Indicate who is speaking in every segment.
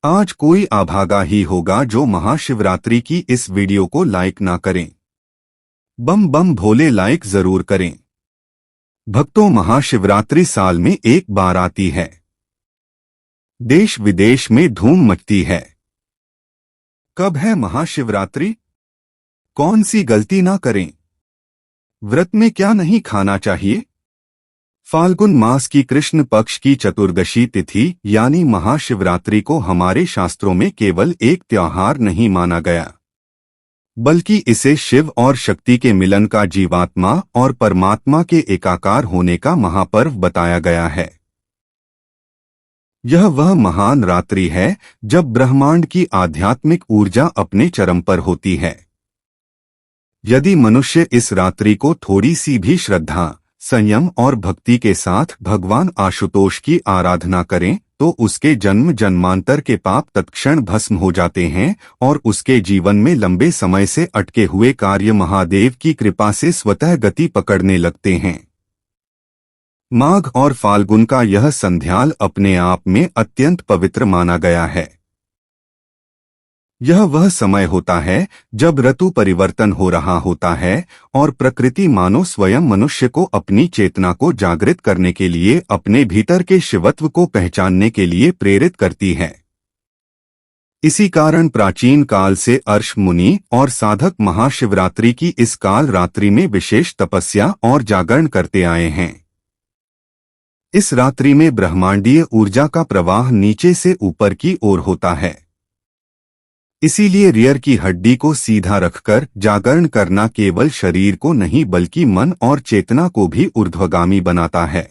Speaker 1: आज कोई अभागा ही होगा जो महाशिवरात्रि की इस वीडियो को लाइक ना करें। बम बम भोले लाइक जरूर करें। भक्तों, महाशिवरात्रि साल में एक बार आती है। देश विदेश में धूम मचती है। कब है महाशिवरात्रि? कौन सी गलती ना करें? व्रत में क्या नहीं खाना चाहिए? फाल्गुन मास की कृष्ण पक्ष की चतुर्दशी तिथि यानी महाशिवरात्रि को हमारे शास्त्रों में केवल एक त्योहार नहीं माना गया, बल्कि इसे शिव और शक्ति के मिलन का, जीवात्मा और परमात्मा के एकाकार होने का महापर्व बताया गया है। यह वह महान रात्रि है जब ब्रह्मांड की आध्यात्मिक ऊर्जा अपने चरम पर होती है। यदि मनुष्य इस रात्रि को थोड़ी सी भी श्रद्धा, संयम और भक्ति के साथ भगवान आशुतोष की आराधना करें तो उसके जन्म जन्मांतर के पाप तत्क्षण भस्म हो जाते हैं और उसके जीवन में लंबे समय से अटके हुए कार्य महादेव की कृपा से स्वतः गति पकड़ने लगते हैं। माघ और फाल्गुन का यह संध्याल अपने आप में अत्यंत पवित्र माना गया है। यह वह समय होता है जब ऋतु परिवर्तन हो रहा होता है और प्रकृति मानो स्वयं मनुष्य को अपनी चेतना को जागृत करने के लिए, अपने भीतर के शिवत्व को पहचानने के लिए प्रेरित करती है। इसी कारण प्राचीन काल से अर्ष मुनि और साधक महाशिवरात्रि की इस काल रात्रि में विशेष तपस्या और जागरण करते आए हैं। इस रात्रि में ब्रह्मांडीय ऊर्जा का प्रवाह नीचे से ऊपर की ओर होता है। इसीलिए रीढ़ की हड्डी को सीधा रखकर जागरण करना केवल शरीर को नहीं बल्कि मन और चेतना को भी ऊर्ध्वगामी बनाता है।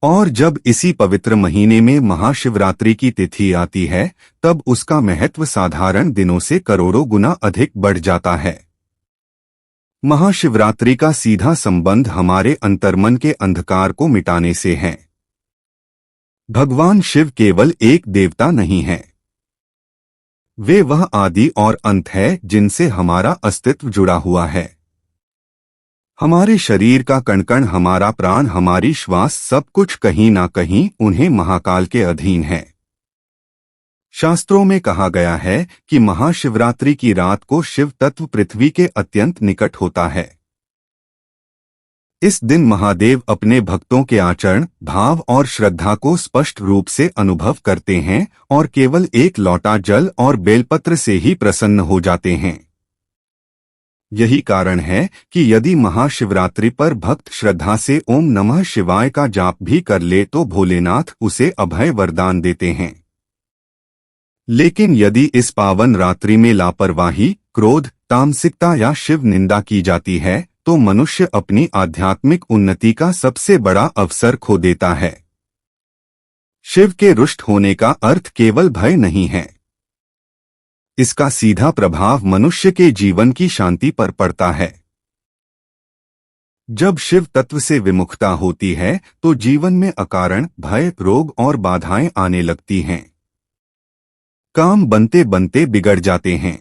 Speaker 1: और जब इसी पवित्र महीने में महाशिवरात्रि की तिथि आती है तब उसका महत्व साधारण दिनों से करोड़ों गुना अधिक बढ़ जाता है। महाशिवरात्रि का सीधा संबंध हमारे अंतर्मन के अंधकार को मिटाने से है। भगवान शिव केवल एक देवता नहीं है, वे वह आदि और अंत है जिनसे हमारा अस्तित्व जुड़ा हुआ है। हमारे शरीर का कण कण, हमारा प्राण, हमारी श्वास, सब कुछ कहीं ना कहीं उन्हें महाकाल के अधीन है। शास्त्रों में कहा गया है कि महाशिवरात्रि की रात को शिव तत्व पृथ्वी के अत्यंत निकट होता है। इस दिन महादेव अपने भक्तों के आचरण, भाव और श्रद्धा को स्पष्ट रूप से अनुभव करते हैं और केवल एक लौटा जल और बेलपत्र से ही प्रसन्न हो जाते हैं। यही कारण है कि यदि महाशिवरात्रि पर भक्त श्रद्धा से ओम नमः शिवाय का जाप भी कर ले तो भोलेनाथ उसे अभय वरदान देते हैं। लेकिन यदि इस पावन रात्रि में लापरवाही, क्रोध, तामसिकता या शिव निंदा की जाती है तो मनुष्य अपनी आध्यात्मिक उन्नति का सबसे बड़ा अवसर खो देता है। शिव के रुष्ट होने का अर्थ केवल भय नहीं है, इसका सीधा प्रभाव मनुष्य के जीवन की शांति पर पड़ता है। जब शिव तत्व से विमुखता होती है तो जीवन में अकारण भय, रोग और बाधाएं आने लगती हैं। काम बनते बनते बिगड़ जाते हैं,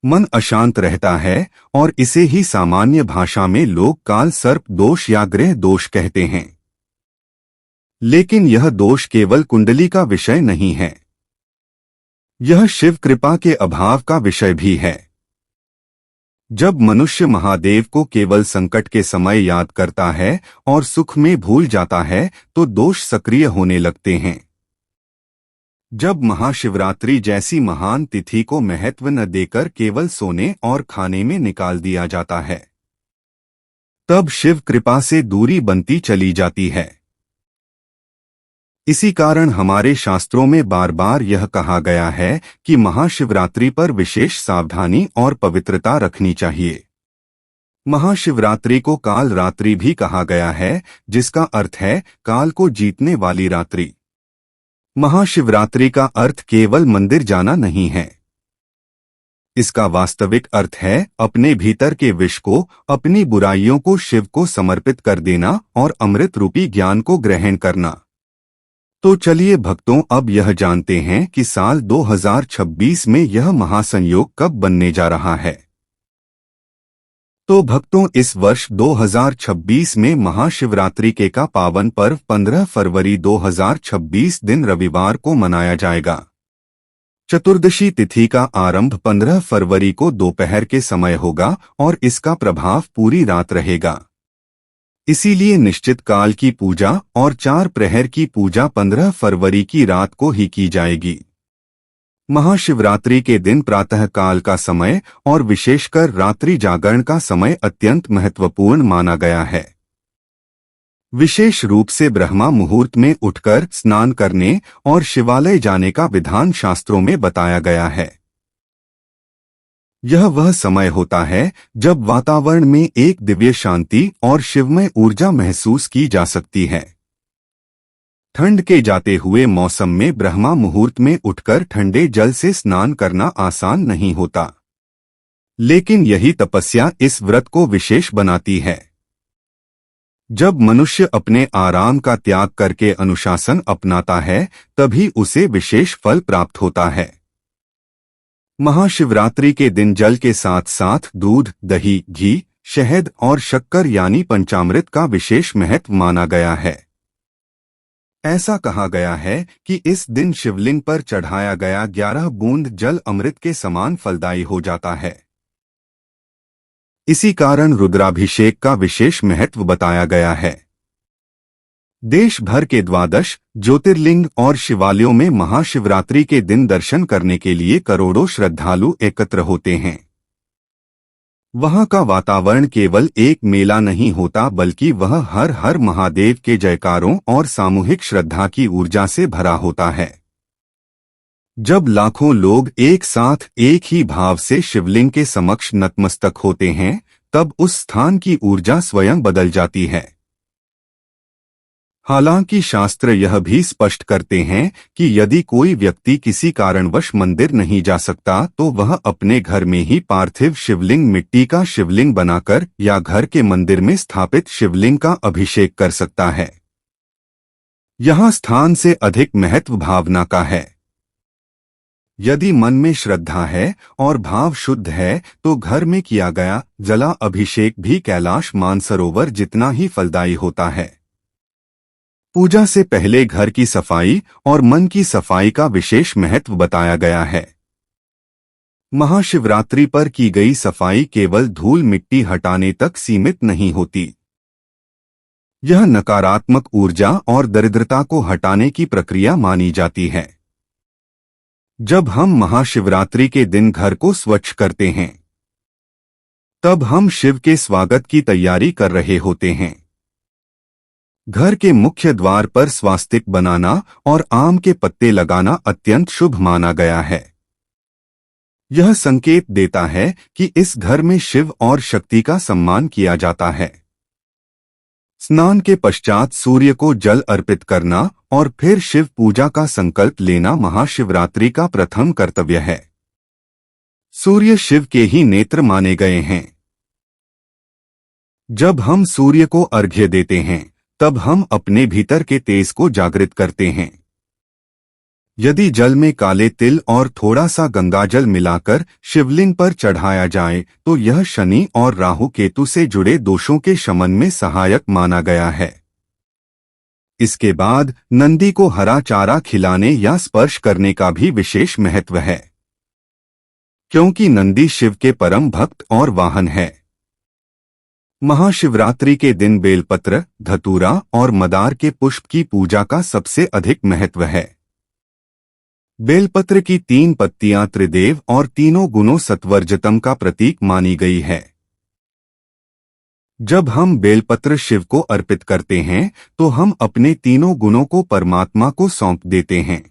Speaker 1: मन अशांत रहता है और इसे ही सामान्य भाषा में लोग काल सर्प दोष या ग्रह दोष कहते हैं। लेकिन यह दोष केवल कुंडली का विषय नहीं है, यह शिव कृपा के अभाव का विषय भी है। जब मनुष्य महादेव को केवल संकट के समय याद करता है और सुख में भूल जाता है तो दोष सक्रिय होने लगते हैं। जब महाशिवरात्रि जैसी महान तिथि को महत्व न देकर केवल सोने और खाने में निकाल दिया जाता है तब शिव कृपा से दूरी बनती चली जाती है। इसी कारण हमारे शास्त्रों में बार बार यह कहा गया है कि महाशिवरात्रि पर विशेष सावधानी और पवित्रता रखनी चाहिए। महाशिवरात्रि को काल रात्रि भी कहा गया है, जिसका अर्थ है काल को जीतने वाली रात्रि। महाशिवरात्रि का अर्थ केवल मंदिर जाना नहीं है, इसका वास्तविक अर्थ है अपने भीतर के विष को, अपनी बुराइयों को शिव को समर्पित कर देना और अमृत रूपी ज्ञान को ग्रहण करना। तो चलिए भक्तों, अब यह जानते हैं कि साल 2026 में यह महासंयोग कब बनने जा रहा है। तो भक्तों, इस वर्ष 2026 में महाशिवरात्रि के का पावन पर्व 15 फरवरी 2026 दिन रविवार को मनाया जाएगा। चतुर्दशी तिथि का आरंभ 15 फरवरी को दोपहर के समय होगा और इसका प्रभाव पूरी रात रहेगा। इसीलिए निश्चित काल की पूजा और 4 प्रहर की पूजा 15 फरवरी की रात को ही की जाएगी। महाशिवरात्रि के दिन प्रातः काल का समय और विशेषकर रात्रि जागरण का समय अत्यंत महत्वपूर्ण माना गया है। विशेष रूप से ब्रह्मा मुहूर्त में उठकर स्नान करने और शिवालय जाने का विधान शास्त्रों में बताया गया है। यह वह समय होता है जब वातावरण में एक दिव्य शांति और शिवमय ऊर्जा महसूस की जा सकती है। ठंड के जाते हुए मौसम में ब्रह्मा मुहूर्त में उठकर ठंडे जल से स्नान करना आसान नहीं होता, लेकिन यही तपस्या इस व्रत को विशेष बनाती है। जब मनुष्य अपने आराम का त्याग करके अनुशासन अपनाता है, तभी उसे विशेष फल प्राप्त होता है। महाशिवरात्रि के दिन जल के साथ साथ दूध, दही, घी, शहद और शक्कर यानी पंचामृत का विशेष महत्व माना गया है। ऐसा कहा गया है कि इस दिन शिवलिंग पर चढ़ाया गया 11 बूंद जल अमृत के समान फलदायी हो जाता है। इसी कारण रुद्राभिषेक का विशेष महत्व बताया गया है। देश भर के 12 ज्योतिर्लिंग और शिवालयों में महाशिवरात्रि के दिन दर्शन करने के लिए करोड़ों श्रद्धालु एकत्र होते हैं। वहां का वातावरण केवल एक मेला नहीं होता, बल्कि वह हर हर महादेव के जयकारों और सामूहिक श्रद्धा की ऊर्जा से भरा होता है। जब लाखों लोग एक साथ एक ही भाव से शिवलिंग के समक्ष नतमस्तक होते हैं, तब उस स्थान की ऊर्जा स्वयं बदल जाती है। हालांकि शास्त्र यह भी स्पष्ट करते हैं कि यदि कोई व्यक्ति किसी कारणवश मंदिर नहीं जा सकता, तो वह अपने घर में ही पार्थिव शिवलिंग, मिट्टी का शिवलिंग बनाकर या घर के मंदिर में स्थापित शिवलिंग का अभिषेक कर सकता है। यहाँ स्थान से अधिक महत्व भावना का है। यदि मन में श्रद्धा है और भाव शुद्ध है, तो घर में किया गया जला अभिषेक भी कैलाश मानसरोवर जितना ही फलदायी होता है। पूजा से पहले घर की सफाई और मन की सफाई का विशेष महत्व बताया गया है। महाशिवरात्रि पर की गई सफाई केवल धूल मिट्टी हटाने तक सीमित नहीं होती। यह नकारात्मक ऊर्जा और दरिद्रता को हटाने की प्रक्रिया मानी जाती है। जब हम महाशिवरात्रि के दिन घर को स्वच्छ करते हैं, तब हम शिव के स्वागत की तैयारी कर रहे होते हैं। घर के मुख्य द्वार पर स्वास्तिक बनाना और आम के पत्ते लगाना अत्यंत शुभ माना गया है। यह संकेत देता है कि इस घर में शिव और शक्ति का सम्मान किया जाता है। स्नान के पश्चात सूर्य को जल अर्पित करना और फिर शिव पूजा का संकल्प लेना महाशिवरात्रि का प्रथम कर्तव्य है। सूर्य शिव के ही नेत्र माने गए हैं। जब हम सूर्य को अर्घ्य देते हैं, तब हम अपने भीतर के तेज को जागृत करते हैं। यदि जल में काले तिल और थोड़ा सा गंगाजल मिलाकर शिवलिंग पर चढ़ाया जाए, तो यह शनि और राहु केतु से जुड़े दोषों के शमन में सहायक माना गया है। इसके बाद नंदी को हरा चारा खिलाने या स्पर्श करने का भी विशेष महत्व है, क्योंकि नंदी शिव के परम भक्त और वाहन है। महाशिवरात्रि के दिन बेलपत्र, धतूरा और मदार के पुष्प की पूजा का सबसे अधिक महत्व है। बेलपत्र की 3 पत्तियां त्रिदेव और तीनों गुणों सत्वर्जतम का प्रतीक मानी गई है। जब हम बेलपत्र शिव को अर्पित करते हैं, तो हम अपने तीनों गुणों को परमात्मा को सौंप देते हैं।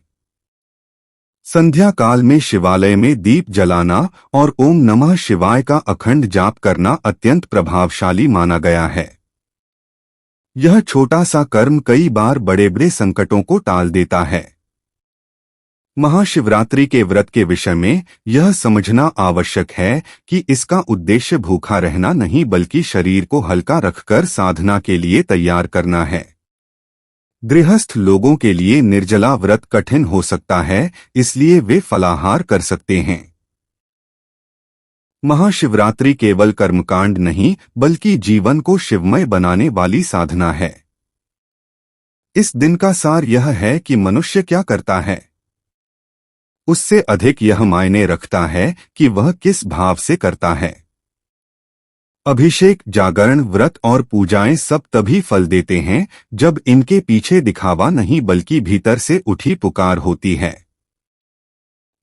Speaker 1: संध्या काल में शिवालय में दीप जलाना और ओम नमः शिवाय का अखंड जाप करना अत्यंत प्रभावशाली माना गया है। यह छोटा सा कर्म कई बार बड़े बड़े संकटों को टाल देता है। महाशिवरात्रि के व्रत के विषय में यह समझना आवश्यक है कि इसका उद्देश्य भूखा रहना नहीं, बल्कि शरीर को हल्का रखकर साधना के लिए तैयार करना है। गृहस्थ लोगों के लिए निर्जला व्रत कठिन हो सकता है, इसलिए वे फलाहार कर सकते हैं। महाशिवरात्रि केवल कर्मकांड नहीं बल्कि जीवन को शिवमय बनाने वाली साधना है। इस दिन का सार यह है कि मनुष्य क्या करता है, उससे अधिक यह मायने रखता है कि वह किस भाव से करता है। अभिषेक, जागरण, व्रत और पूजाएं सब तभी फल देते हैं जब इनके पीछे दिखावा नहीं बल्कि भीतर से उठी पुकार होती है।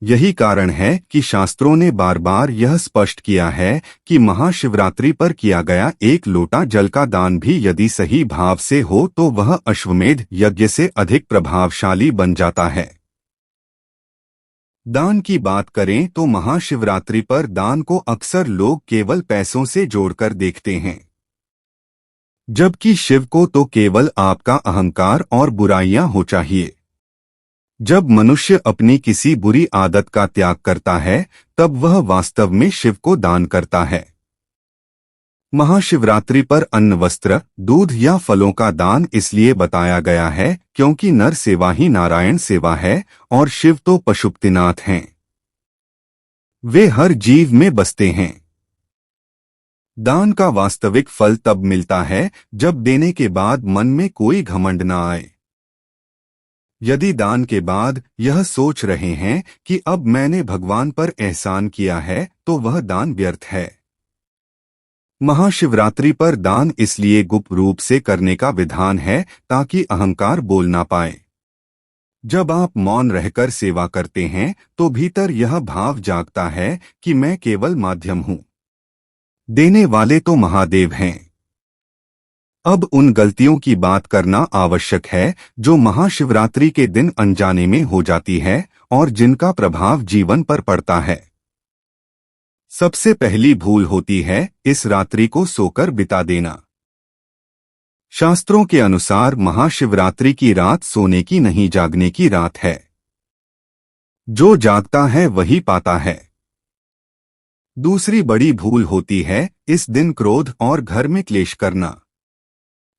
Speaker 1: यही कारण है कि शास्त्रों ने बार बार यह स्पष्ट किया है कि महाशिवरात्रि पर किया गया एक लोटा जल का दान भी यदि सही भाव से हो तो वह अश्वमेध यज्ञ से अधिक प्रभावशाली बन जाता है। दान की बात करें तो महाशिवरात्रि पर दान को अक्सर लोग केवल पैसों से जोड़कर देखते हैं, जबकि शिव को तो केवल आपका अहंकार और बुराइयां हो चाहिए। जब मनुष्य अपनी किसी बुरी आदत का त्याग करता है तब वह वास्तव में शिव को दान करता है। महाशिवरात्रि पर अन्न, वस्त्र, दूध या फलों का दान इसलिए बताया गया है क्योंकि नर सेवा ही नारायण सेवा है और शिव तो पशुपतिनाथ हैं। वे हर जीव में बसते हैं। दान का वास्तविक फल तब मिलता है जब देने के बाद मन में कोई घमंड न आए। यदि दान के बाद यह सोच रहे हैं कि अब मैंने भगवान पर एहसान किया है तो वह दान व्यर्थ है। महाशिवरात्रि पर दान इसलिए गुप्त रूप से करने का विधान है ताकि अहंकार बोल ना पाए। जब आप मौन रहकर सेवा करते हैं तो भीतर यह भाव जागता है कि मैं केवल माध्यम हूं, देने वाले तो महादेव हैं। अब उन गलतियों की बात करना आवश्यक है जो महाशिवरात्रि के दिन अनजाने में हो जाती है और जिनका प्रभाव जीवन पर पड़ता है। सबसे पहली भूल होती है इस रात्रि को सोकर बिता देना। शास्त्रों के अनुसार महाशिवरात्रि की रात सोने की नहीं जागने की रात है। जो जागता है वही पाता है। दूसरी बड़ी भूल होती है इस दिन क्रोध और घर में क्लेश करना।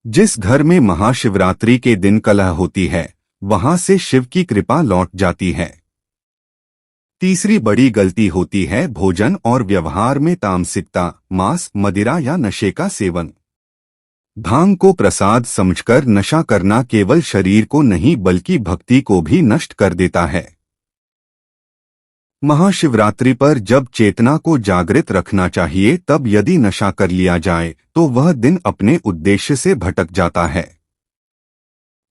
Speaker 1: जिस घर में महाशिवरात्रि के दिन कलह होती है वहां से शिव की कृपा लौट जाती है। तीसरी बड़ी गलती होती है भोजन और व्यवहार में तामसिकता, मांस, मदिरा या नशे का सेवन। भांग को प्रसाद समझकर नशा करना केवल शरीर को नहीं बल्कि भक्ति को भी नष्ट कर देता है। महाशिवरात्रि पर जब चेतना को जागृत रखना चाहिए तब यदि नशा कर लिया जाए तो वह दिन अपने उद्देश्य से भटक जाता है।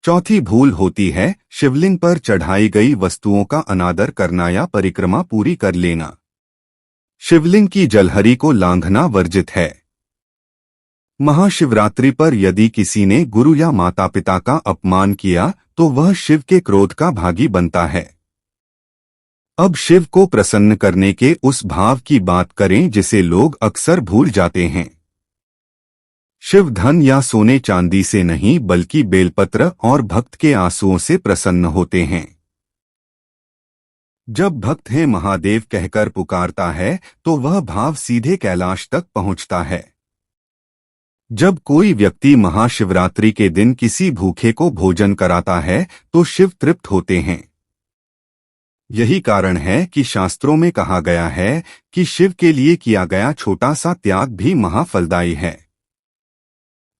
Speaker 1: चौथी भूल होती है शिवलिंग पर चढ़ाई गई वस्तुओं का अनादर करना या परिक्रमा पूरी कर लेना। शिवलिंग की जलहरी को लांघना वर्जित है। महाशिवरात्रि पर यदि किसी ने गुरु या माता पिता का अपमान किया तो वह शिव के क्रोध का भागी बनता है। अब शिव को प्रसन्न करने के उस भाव की बात करें जिसे लोग अक्सर भूल जाते हैं। शिव धन या सोने चांदी से नहीं बल्कि बेलपत्र और भक्त के आंसुओं से प्रसन्न होते हैं। जब भक्त है महादेव कहकर पुकारता है तो वह भाव सीधे कैलाश तक पहुंचता है। जब कोई व्यक्ति महाशिवरात्रि के दिन किसी भूखे को भोजन कराता है तो शिव तृप्त होते हैं। यही कारण है कि शास्त्रों में कहा गया है कि शिव के लिए किया गया छोटा सा त्याग भी महाफलदायी है।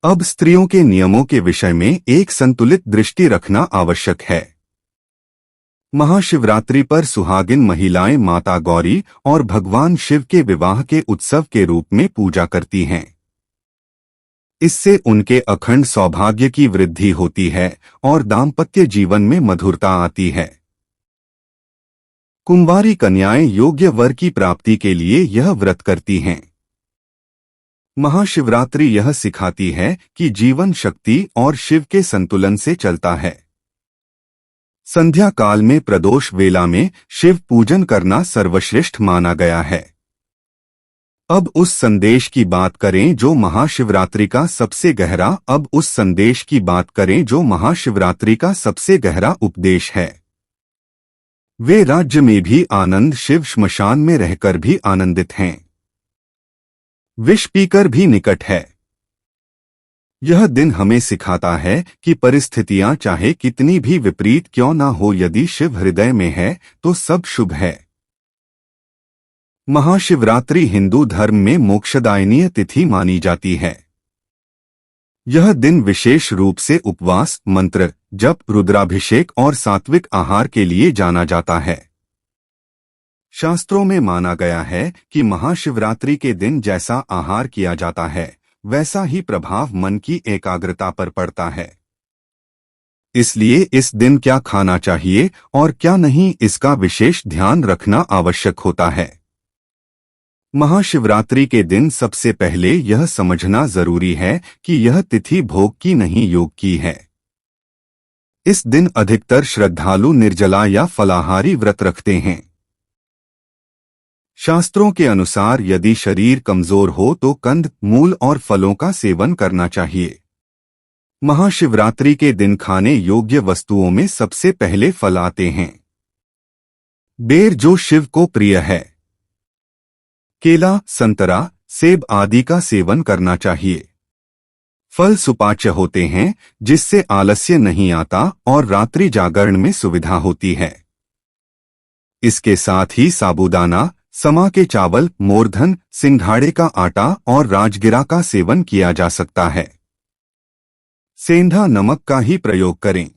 Speaker 1: अब स्त्रियों के नियमों के विषय में एक संतुलित दृष्टि रखना आवश्यक है। महाशिवरात्रि पर सुहागिन महिलाएं माता गौरी और भगवान शिव के विवाह के उत्सव के रूप में पूजा करती हैं। इससे उनके अखंड सौभाग्य की वृद्धि होती है और दाम्पत्य जीवन में मधुरता आती है। कुंवारी कन्याएं योग्य वर की प्राप्ति के लिए यह व्रत करती हैं। महाशिवरात्रि यह सिखाती है कि जीवन शक्ति और शिव के संतुलन से चलता है। संध्या काल में प्रदोष वेला में शिव पूजन करना सर्वश्रेष्ठ माना गया है। अब उस संदेश की बात करें जो महाशिवरात्रि का सबसे गहरा उपदेश है। वे राज्य में भी आनंद, शिव श्मशान में रहकर भी आनंदित हैं, विष पीकर भी निकट है। यह दिन हमें सिखाता है कि परिस्थितियां चाहे कितनी भी विपरीत क्यों ना हो, यदि शिव हृदय में है तो सब शुभ है। महाशिवरात्रि हिंदू धर्म में मोक्षदायिनी तिथि मानी जाती है। यह दिन विशेष रूप से उपवास, मंत्र जप, रुद्राभिषेक और सात्विक आहार के लिए जाना जाता है। शास्त्रों में माना गया है कि महाशिवरात्रि के दिन जैसा आहार किया जाता है वैसा ही प्रभाव मन की एकाग्रता पर पड़ता है। इसलिए इस दिन क्या खाना चाहिए और क्या नहीं, इसका विशेष ध्यान रखना आवश्यक होता है। महाशिवरात्रि के दिन सबसे पहले यह समझना जरूरी है कि यह तिथि भोग की नहीं, योग की है। इस दिन अधिकतर श्रद्धालु निर्जला या फलाहारी व्रत रखते हैं। शास्त्रों के अनुसार यदि शरीर कमजोर हो तो कंद, मूल और फलों का सेवन करना चाहिए। महाशिवरात्रि के दिन खाने योग्य वस्तुओं में सबसे पहले फल आते हैं। बेर जो शिव को प्रिय है, केला, संतरा, सेब आदि का सेवन करना चाहिए। फल सुपाच्य होते हैं जिससे आलस्य नहीं आता और रात्रि जागरण में सुविधा होती है। इसके साथ ही साबूदाना, समा के चावल, मोरधन, सिंघाड़े का आटा और राजगिरा का सेवन किया जा सकता है। सेंधा नमक का ही प्रयोग करें।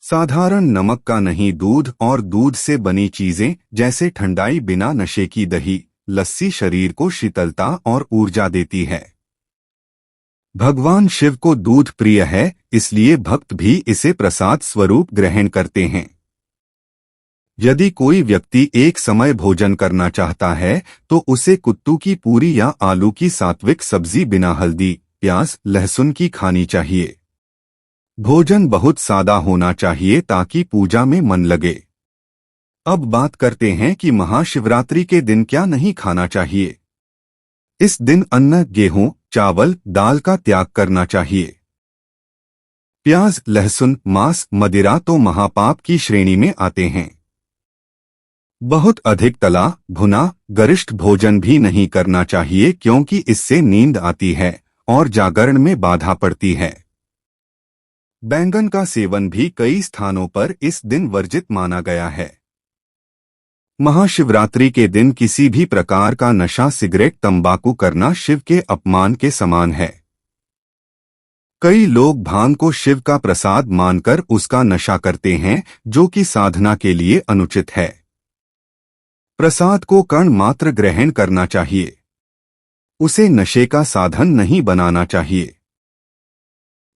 Speaker 1: साधारण नमक का नहीं, दूध और दूध से बनी चीजें जैसे ठंडाई बिना नशे की दही, लस्सी शरीर को शीतलता और ऊर्जा देती है। भगवान शिव को दूध प्रिय है, इसलिए भक्त भी इसे प्रसाद स्वरूप ग्रहण करते हैं। यदि कोई व्यक्ति एक समय भोजन करना चाहता है तो उसे कुत्तू की पूरी या आलू की सात्विक सब्जी बिना हल्दी, प्याज, लहसुन की खानी चाहिए। भोजन बहुत सादा होना चाहिए ताकि पूजा में मन लगे। अब बात करते हैं कि महाशिवरात्रि के दिन क्या नहीं खाना चाहिए। इस दिन अन्न, गेहूं, चावल, दाल का त्याग करना चाहिए। प्याज, लहसुन, मांस, मदिरा तो महापाप की श्रेणी में आते हैं। बहुत अधिक तला, भुना, गरिष्ठ भोजन भी नहीं करना चाहिए क्योंकि इससे नींद आती है और जागरण में बाधा पड़ती है। बैंगन का सेवन भी कई स्थानों पर इस दिन वर्जित माना गया है। महाशिवरात्रि के दिन किसी भी प्रकार का नशा, सिगरेट, तंबाकू करना शिव के अपमान के समान है। कई लोग भांग को शिव का प्रसाद मानकर उसका नशा करते हैं जो कि साधना के लिए अनुचित है। प्रसाद को कण मात्र ग्रहण करना चाहिए, उसे नशे का साधन नहीं बनाना चाहिए।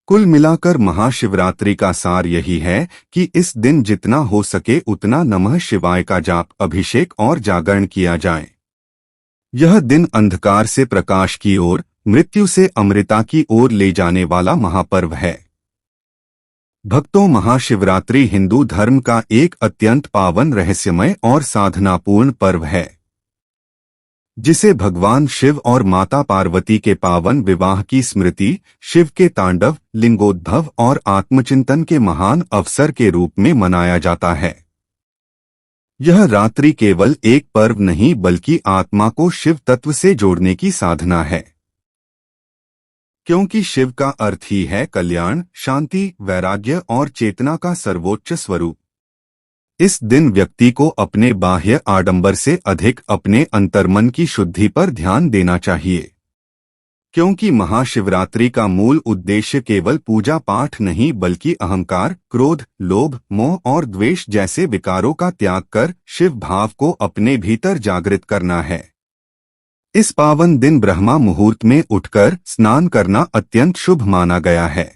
Speaker 1: कुल मिलाकर महाशिवरात्रि का सार यही है कि इस दिन जितना हो सके उतना नमः शिवाय का जाप, अभिषेक और जागरण किया जाए। यह दिन अंधकार से प्रकाश की ओर, मृत्यु से अमृता की ओर ले जाने वाला महापर्व है। भक्तों, महाशिवरात्रि हिंदू धर्म का एक अत्यंत पावन, रहस्यमय और साधनापूर्ण पर्व है जिसे भगवान शिव और माता पार्वती के पावन विवाह की स्मृति, शिव के तांडव, लिंगोद्भव और आत्मचिंतन के महान अवसर के रूप में मनाया जाता है। यह रात्रि केवल एक पर्व नहीं बल्कि आत्मा को शिव तत्व से जोड़ने की साधना है, क्योंकि शिव का अर्थ ही है कल्याण, शांति, वैराग्य और चेतना का सर्वोच्च स्वरूप। इस दिन व्यक्ति को अपने बाह्य आडंबर से अधिक अपने अंतर्मन की शुद्धि पर ध्यान देना चाहिए, क्योंकि महाशिवरात्रि का मूल उद्देश्य केवल पूजा पाठ नहीं बल्कि अहंकार, क्रोध, लोभ, मोह और द्वेष जैसे विकारों का त्याग कर शिव भाव को अपने भीतर जागृत करना है। इस पावन दिन ब्रह्मा मुहूर्त में उठकर स्नान करना अत्यंत शुभ माना गया है।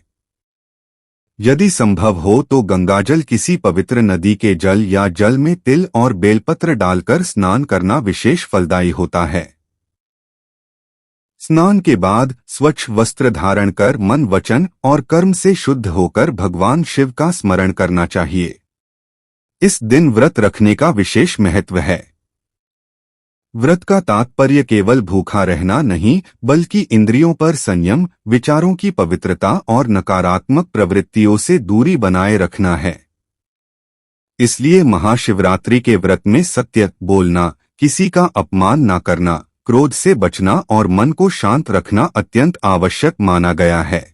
Speaker 1: यदि संभव हो तो गंगाजल, किसी पवित्र नदी के जल या जल में तिल और बेलपत्र डालकर स्नान करना विशेष फलदायी होता है। स्नान के बाद स्वच्छ वस्त्र धारण कर मन, वचन और कर्म से शुद्ध होकर भगवान शिव का स्मरण करना चाहिए। इस दिन व्रत रखने का विशेष महत्व है। व्रत का तात्पर्य केवल भूखा रहना नहीं बल्कि इंद्रियों पर संयम, विचारों की पवित्रता और नकारात्मक प्रवृत्तियों से दूरी बनाए रखना है। इसलिए महाशिवरात्रि के व्रत में सत्य बोलना, किसी का अपमान न करना, क्रोध से बचना और मन को शांत रखना अत्यंत आवश्यक माना गया है।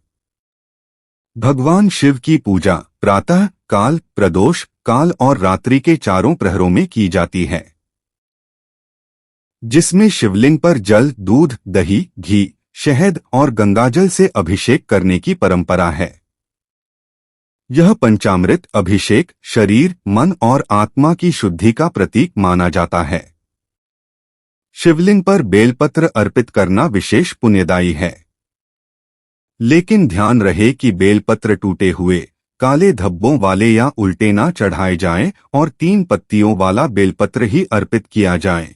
Speaker 1: भगवान शिव की पूजा प्रातः काल, प्रदोष काल और रात्रि के चारों प्रहरों में की जाती है। जिसमें शिवलिंग पर जल, दूध, दही, घी, शहद और गंगाजल से अभिषेक करने की परंपरा है। यह पंचामृत अभिषेक शरीर, मन और आत्मा की शुद्धि का प्रतीक माना जाता है। शिवलिंग पर बेलपत्र अर्पित करना विशेष पुण्यदायी है, लेकिन ध्यान रहे कि बेलपत्र टूटे हुए, काले धब्बों वाले या उल्टे ना चढ़ाए जाएं और 3 पत्तियों वाला बेलपत्र ही अर्पित किया जाए,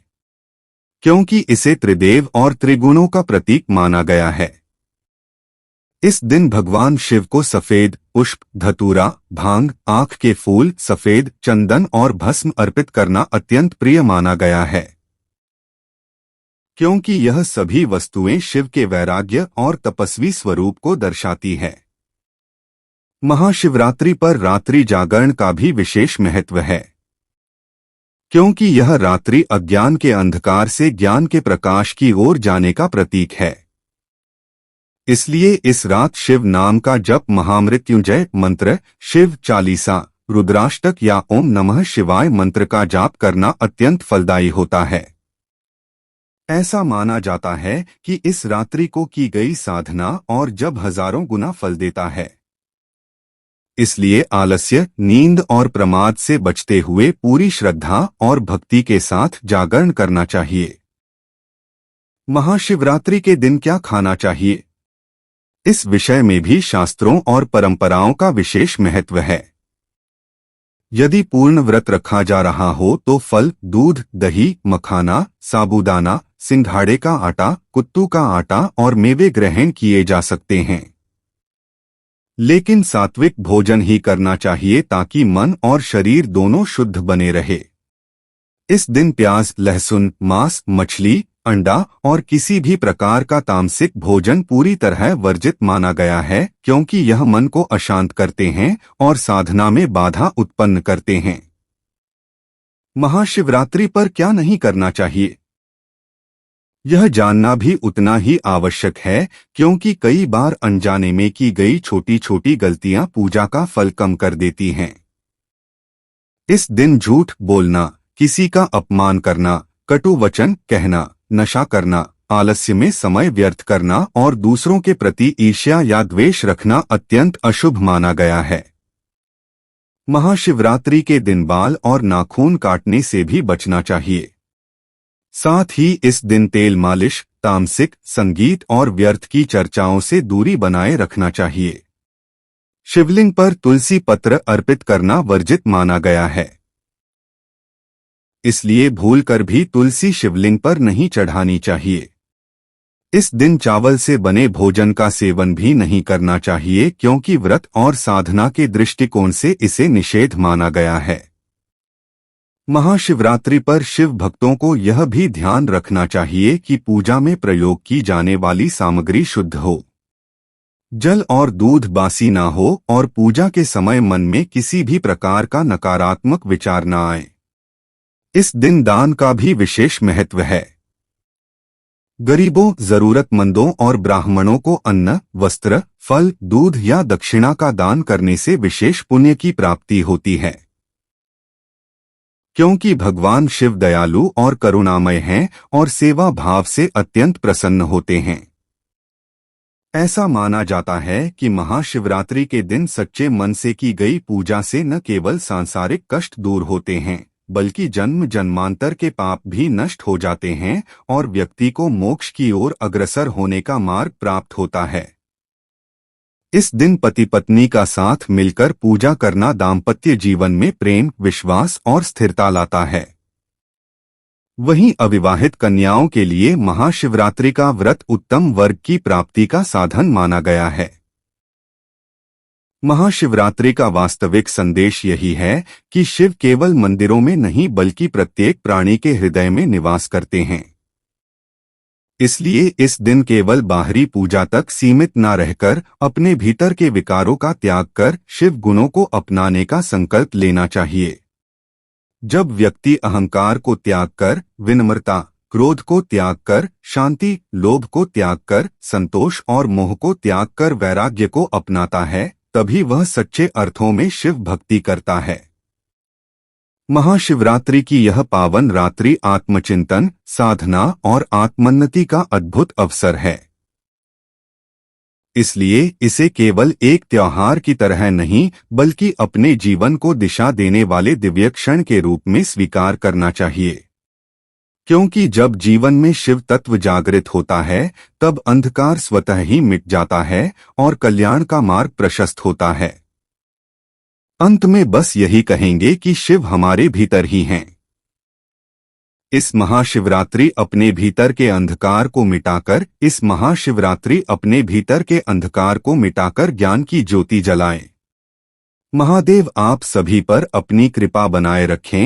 Speaker 1: क्योंकि इसे त्रिदेव और त्रिगुणों का प्रतीक माना गया है। इस दिन भगवान शिव को सफेद पुष्प, धतूरा, भांग, आंख के फूल, सफेद चंदन और भस्म अर्पित करना अत्यंत प्रिय माना गया है, क्योंकि यह सभी वस्तुएं शिव के वैराग्य और तपस्वी स्वरूप को दर्शाती है। महाशिवरात्रि पर रात्रि जागरण का भी विशेष महत्व है, क्योंकि यह रात्रि अज्ञान के अंधकार से ज्ञान के प्रकाश की ओर जाने का प्रतीक है। इसलिए इस रात शिव नाम का जप, महामृत्युंजय मंत्र, शिव चालीसा, रुद्राष्टक या ओम नमः शिवाय मंत्र का जाप करना अत्यंत फलदायी होता है। ऐसा माना जाता है कि इस रात्रि को की गई साधना और जब हजारों गुना फल देता है। इसलिए आलस्य, नींद और प्रमाद से बचते हुए पूरी श्रद्धा और भक्ति के साथ जागरण करना चाहिए। महाशिवरात्रि के दिन क्या खाना चाहिए? इस विषय में भी शास्त्रों और परंपराओं का विशेष महत्व है। यदि पूर्ण व्रत रखा जा रहा हो तो फल, दूध, दही, मखाना, साबूदाना, सिंघाड़े का आटा, कुत्तू का आटा और मेवे ग्रहण किए जा सकते हैं। लेकिन सात्विक भोजन ही करना चाहिए ताकि मन और शरीर दोनों शुद्ध बने रहे। इस दिन प्याज, लहसुन, मांस, मछली, अंडा और किसी भी प्रकार का तामसिक भोजन पूरी तरह वर्जित माना गया है, क्योंकि यह मन को अशांत करते हैं और साधना में बाधा उत्पन्न करते हैं। महाशिवरात्रि पर क्या नहीं करना चाहिए, यह जानना भी उतना ही आवश्यक है, क्योंकि कई बार अनजाने में की गई छोटी छोटी गलतियां पूजा का फल कम कर देती हैं। इस दिन झूठ बोलना, किसी का अपमान करना, कटु वचन कहना, नशा करना, आलस्य में समय व्यर्थ करना और दूसरों के प्रति ईर्ष्या या द्वेष रखना अत्यंत अशुभ माना गया है। महाशिवरात्रि के दिन बाल और नाखून काटने से भी बचना चाहिए। साथ ही इस दिन तेल मालिश, तामसिक संगीत और व्यर्थ की चर्चाओं से दूरी बनाए रखना चाहिए। शिवलिंग पर तुलसी पत्र अर्पित करना वर्जित माना गया है, इसलिए भूलकर भी तुलसी शिवलिंग पर नहीं चढ़ानी चाहिए। इस दिन चावल से बने भोजन का सेवन भी नहीं करना चाहिए, क्योंकि व्रत और साधना के दृष्टिकोण से इसे निषेध माना गया है। महाशिवरात्रि पर शिव भक्तों को यह भी ध्यान रखना चाहिए कि पूजा में प्रयोग की जाने वाली सामग्री शुद्ध हो, जल और दूध बासी ना हो और पूजा के समय मन में किसी भी प्रकार का नकारात्मक विचार न आए। इस दिन दान का भी विशेष महत्व है। गरीबों, जरूरतमंदों और ब्राह्मणों को अन्न, वस्त्र, फल, दूध या दक्षिणा का दान करने से विशेष पुण्य की प्राप्ति होती है, क्योंकि भगवान शिव दयालु और करुणामय हैं और सेवा भाव से अत्यंत प्रसन्न होते हैं। ऐसा माना जाता है कि महाशिवरात्रि के दिन सच्चे मन से की गई पूजा से न केवल सांसारिक कष्ट दूर होते हैं, बल्कि जन्म जन्मांतर के पाप भी नष्ट हो जाते हैं और व्यक्ति को मोक्ष की ओर अग्रसर होने का मार्ग प्राप्त होता है। इस दिन पति पत्नी का साथ मिलकर पूजा करना दाम्पत्य जीवन में प्रेम, विश्वास और स्थिरता लाता है। वहीं अविवाहित कन्याओं के लिए महाशिवरात्रि का व्रत उत्तम वर्ग की प्राप्ति का साधन माना गया है। महाशिवरात्रि का वास्तविक संदेश यही है कि शिव केवल मंदिरों में नहीं बल्कि प्रत्येक प्राणी के हृदय में निवास करते हैं। इसलिए इस दिन केवल बाहरी पूजा तक सीमित न रहकर अपने भीतर के विकारों का त्याग कर शिव गुणों को अपनाने का संकल्प लेना चाहिए। जब व्यक्ति अहंकार को त्याग कर, विनम्रता, क्रोध को त्याग कर, शांति, लोभ को त्याग कर, संतोष और मोह को त्याग कर वैराग्य को अपनाता है, तभी वह सच्चे अर्थों में शिव भक्ति करता है। महाशिवरात्रि की यह पावन रात्रि आत्मचिंतन, साधना और आत्मोन्नति का अद्भुत अवसर है। इसलिए इसे केवल एक त्योहार की तरह नहीं बल्कि अपने जीवन को दिशा देने वाले दिव्य क्षण के रूप में स्वीकार करना चाहिए। क्योंकि जब जीवन में शिव तत्व जागृत होता है तब अंधकार स्वतः ही मिट जाता है और कल्याण का मार्ग प्रशस्त होता है। अंत में बस यही कहेंगे कि शिव हमारे भीतर ही हैं। इस महाशिवरात्रि अपने भीतर के अंधकार को मिटाकर ज्ञान की ज्योति जलाएं। महादेव आप सभी पर अपनी कृपा बनाए रखें।